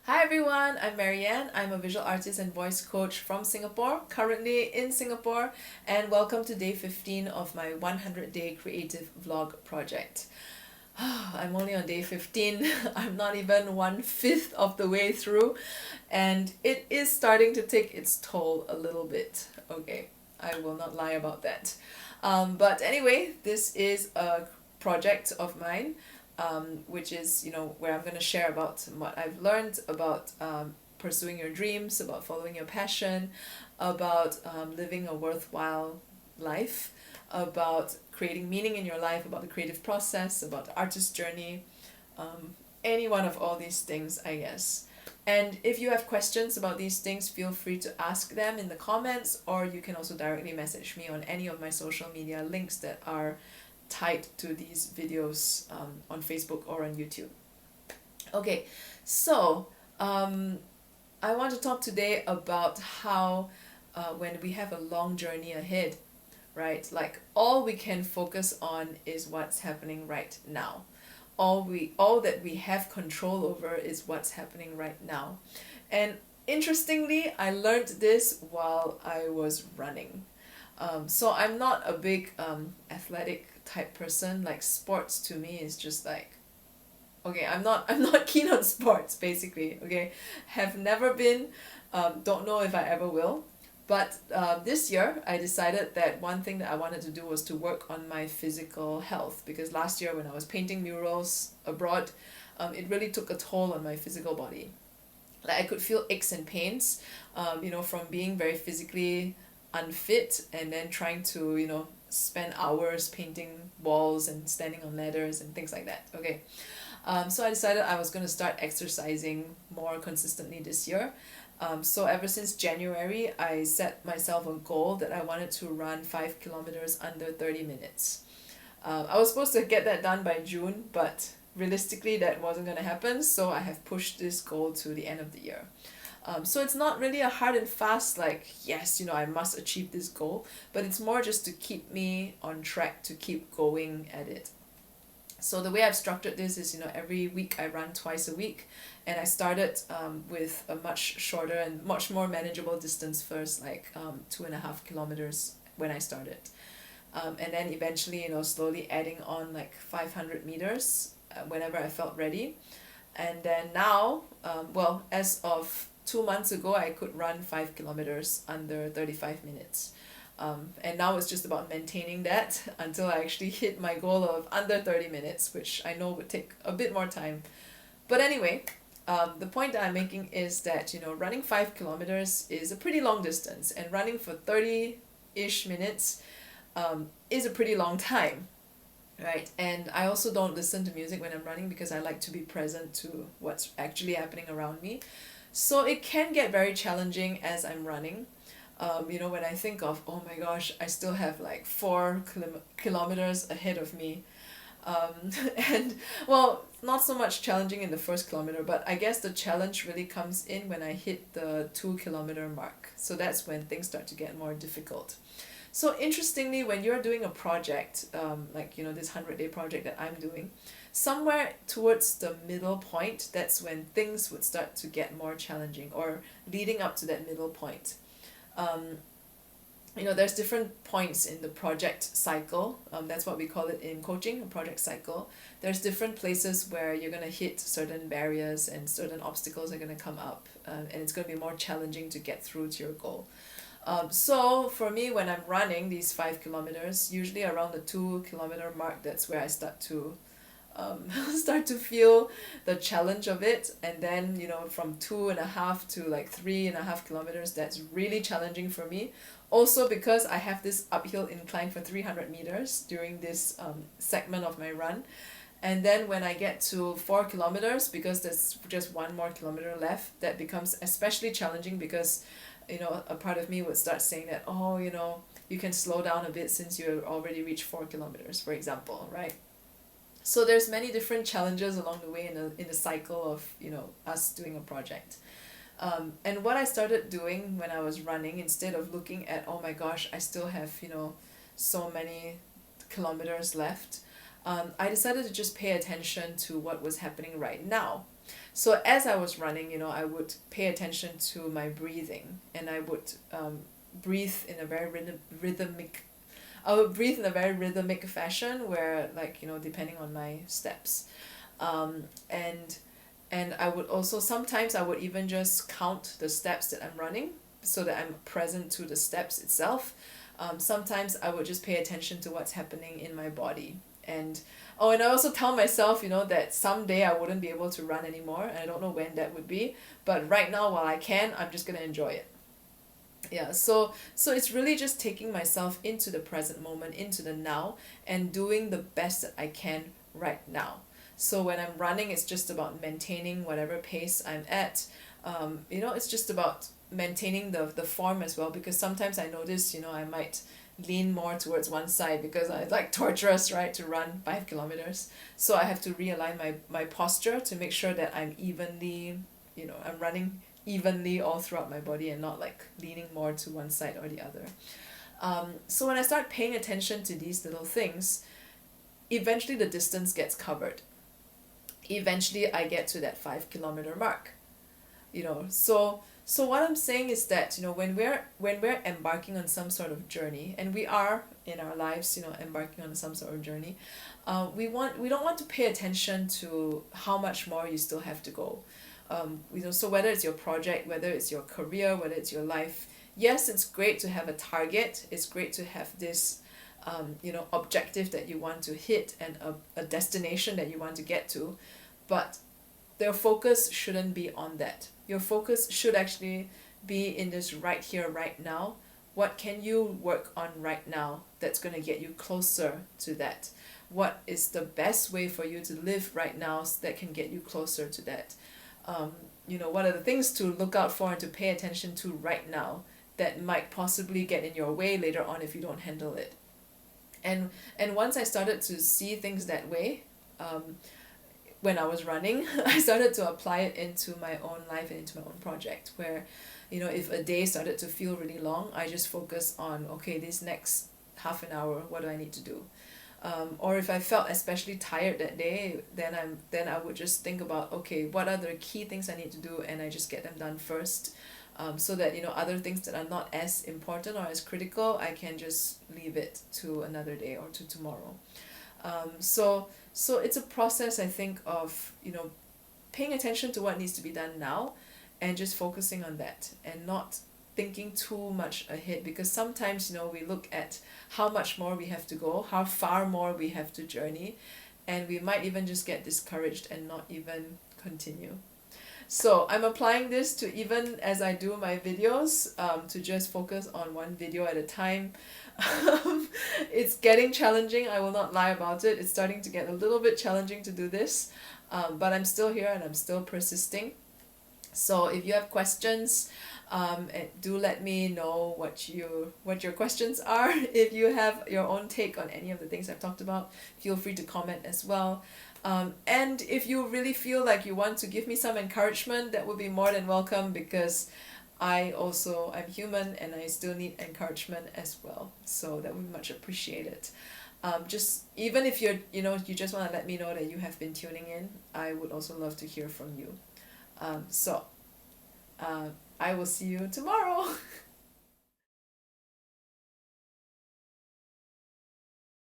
Hi everyone, I'm MaryAnn. I'm a visual artist and voice coach from Singapore, currently in Singapore, and welcome to day 15 of my 100-day creative vlog project. I'm only on day 15. I'm not even 1/5 of the way through, and it is starting to take its toll a little bit. Okay, I will not lie about that. But anyway, this is a project of mine, which is, where I'm going to share about what I've learned about pursuing your dreams, about following your passion, about living a worthwhile life, about creating meaning in your life, about the creative process, about the artist journey, any one of all these things, I guess. And if you have questions about these things, feel free to ask them in the comments, or you can also directly message me on any of my social media links that are tied to these videos on Facebook or on YouTube. Okay, so I want to talk today about how when we have a long journey ahead, right? Like all we can focus on is what's happening right now. All that we have control over is what's happening right now. And interestingly, I learned this while I was running. So I'm not a big athletic type person. Like sports to me is just like, okay, I'm not keen on sports basically. Okay, have never been, don't know if I ever will. But this year I decided that one thing that I wanted to do was to work on my physical health, because last year when I was painting murals abroad, it really took a toll on my physical body. Like I could feel aches and pains, from being very physically unfit and then trying to, spend hours painting walls and standing on ladders and things like that. Okay. So I decided I was going to start exercising more consistently this year. So ever since January, I set myself a goal that I wanted to run 5 kilometers under 30 minutes. I was supposed to get that done by June, but realistically that wasn't going to happen, so I have pushed this goal to the end of the year. So it's not really a hard and fast, like, yes, I must achieve this goal, but it's more just to keep me on track, to keep going at it. So the way I've structured this is, every week I run twice a week, and I started with a much shorter and much more manageable distance first, like 2.5 kilometers when I started. And then eventually, slowly adding on like 500 meters whenever I felt ready. And then now, as of 2 months ago, I could run 5 kilometers under 35 minutes. And now it's just about maintaining that until I actually hit my goal of under 30 minutes, which I know would take a bit more time. But anyway, the point that I'm making is that, running 5 kilometers is a pretty long distance, and running for 30-ish minutes is a pretty long time, right? And I also don't listen to music when I'm running because I like to be present to what's actually happening around me. So it can get very challenging as I'm running. When I think of, oh my gosh, I still have like 4 kilometers ahead of me. And well, not so much challenging in the first kilometer, but I guess the challenge really comes in when I hit the 2 kilometer mark. So that's when things start to get more difficult. So interestingly, when you're doing a project, this 100-day project that I'm doing, somewhere towards the middle point, that's when things would start to get more challenging, or leading up to that middle point. There's different points in the project cycle. That's what we call it in coaching, a project cycle. There's different places where you're going to hit certain barriers and certain obstacles are going to come up, and it's going to be more challenging to get through to your goal. So for me, when I'm running these 5 kilometers, usually around the 2 kilometer mark, that's where I start to start to feel the challenge of it. And then, from 2.5 to like 3.5 kilometers, that's really challenging for me. Also because I have this uphill incline for 300 meters during this segment of my run. And then when I get to 4 kilometers, because there's just 1 more kilometer left, that becomes especially challenging because, a part of me would start saying that, oh, you can slow down a bit since you already reached 4 kilometers, for example, right? So there's many different challenges along the way in the cycle of, us doing a project. And what I started doing when I was running, instead of looking at, oh my gosh, I still have, so many kilometers left, I decided to just pay attention to what was happening right now. So as I was running, I would pay attention to my breathing, and I would breathe in a very rhythmic I would breathe in a very rhythmic fashion where, like, depending on my steps. And I would also, sometimes I would even just count the steps that I'm running so that I'm present to the steps itself. Sometimes I would just pay attention to what's happening in my body. And and I also tell myself, that someday I wouldn't be able to run anymore, and I don't know when that would be. But right now, while I can, I'm just gonna enjoy it. Yeah, so it's really just taking myself into the present moment, into the now, and doing the best that I can right now. So when I'm running, it's just about maintaining whatever pace I'm at. It's just about maintaining the form as well, because sometimes I notice, I might lean more towards one side because I like torturous, right, to run 5 kilometers. So I have to realign my posture to make sure that I'm evenly, I'm running evenly all throughout my body and not like leaning more to one side or the other. So when I start paying attention to these little things, eventually the distance gets covered. Eventually I get to that 5 kilometer mark. So what I'm saying is that, when we're embarking on some sort of journey, and we are in our lives, embarking on some sort of journey, we don't want to pay attention to how much more you still have to go. So whether it's your project, whether it's your career, whether it's your life, yes, it's great to have a target. It's great to have this, objective that you want to hit, and a destination that you want to get to, but your focus shouldn't be on that. Your focus should actually be in this right here, right now. What can you work on right now that's going to get you closer to that? What is the best way for you to live right now that can get you closer to that? What are the things to look out for and to pay attention to right now that might possibly get in your way later on if you don't handle it? And once I started to see things that way, when I was running, I started to apply it into my own life and into my own project, where, if a day started to feel really long, I just focus on, okay, this next half an hour, what do I need to do? Or if I felt especially tired that day, then I would just think about, okay, what are the key things I need to do, and I just get them done first, so that, other things that are not as important or as critical, I can just leave it to another day or to tomorrow. So it's a process, I think, of, paying attention to what needs to be done now, and just focusing on that, and not thinking too much ahead, because sometimes, we look at how much more we have to go, how far more we have to journey, and we might even just get discouraged and not even continue. So I'm applying this to, even as I do my videos, to just focus on one video at a time. It's getting challenging, I will not lie about it. It's starting to get a little bit challenging to do this, but I'm still here and I'm still persisting. So if you have questions, do let me know what your questions are. If you have your own take on any of the things I've talked about, feel free to comment as well. And if you really feel like you want to give me some encouragement, that would be more than welcome, because I'm human and I still need encouragement as well. So that would be much appreciated. Just even if you just want to let me know that you have been tuning in, I would also love to hear from you. I will see you tomorrow.